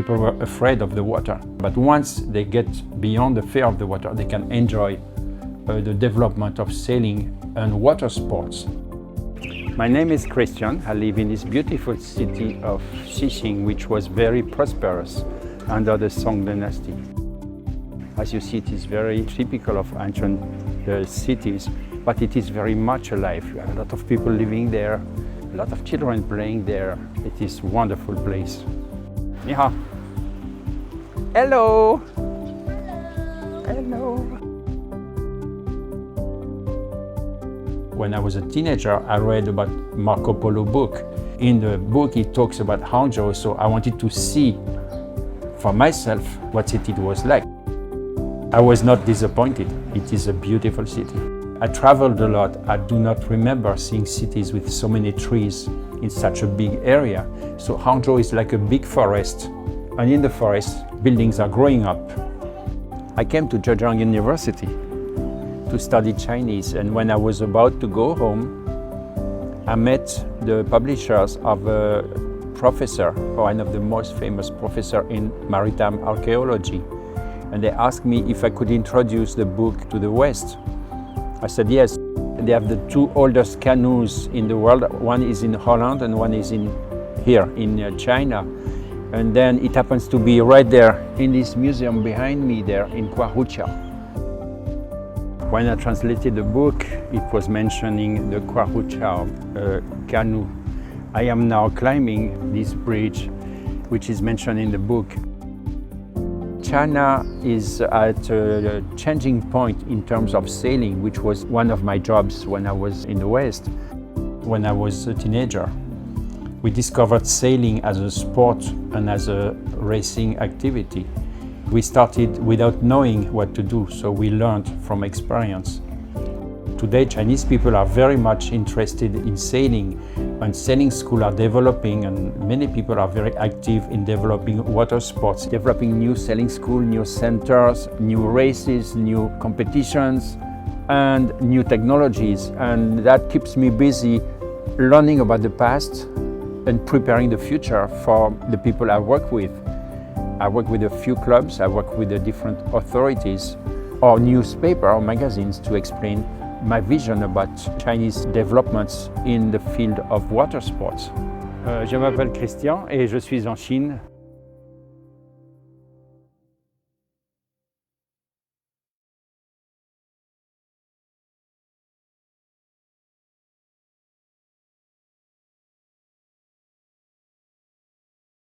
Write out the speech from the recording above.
people were afraid of the water. But once they get beyond the fear of the water, they can enjoy the development of sailing and water sports. My name is Christian. I live in this beautiful city of Xixing, which was very prosperous under the Song dynasty. As you see, it is very typical of ancient cities, but it is very much alive. You have a lot of people living there, a lot of children playing there. It is a wonderful place. Ni hao. Hello. Hello. When I was a teenager, I read about Marco Polo book. In the book, he talks about Hangzhou, so I wanted to see for myself what city it was like. I was not disappointed. It is a beautiful city. I traveled a lot. I do not remember seeing cities with so many trees in such a big area. So Hangzhou is like a big forest, and in the forest, buildings are growing up. I came to Zhejiang University to study Chinese, and when I was about to go home, I met the publishers of a professor, one of the most famous professors in maritime archaeology. And they asked me if I could introduce the book to the West. I said yes. They have the two oldest canoes in the world. One is in Holland and one is here in China. And then it happens to be right there in this museum behind me there in Hangzhou. When I translated the book, it was mentioning the Hangzhou canoe. I am now climbing this bridge, which is mentioned in the book. China is at a changing point in terms of sailing, which was one of my jobs when I was in the West. When I was a teenager, we discovered sailing as a sport and as a racing activity. We started without knowing what to do, so we learned from experience. Today, Chinese people are very much interested in sailing, and sailing schools are developing, and many people are very active in developing water sports, developing new sailing schools, new centers, new races, new competitions, and new technologies. And that keeps me busy learning about the past and preparing the future for the people I work with. I work with a few clubs, I work with the different authorities or newspapers or magazines to explain my vision about Chinese developments in the field of water sports. Je m'appelle Christian et je suis en Chine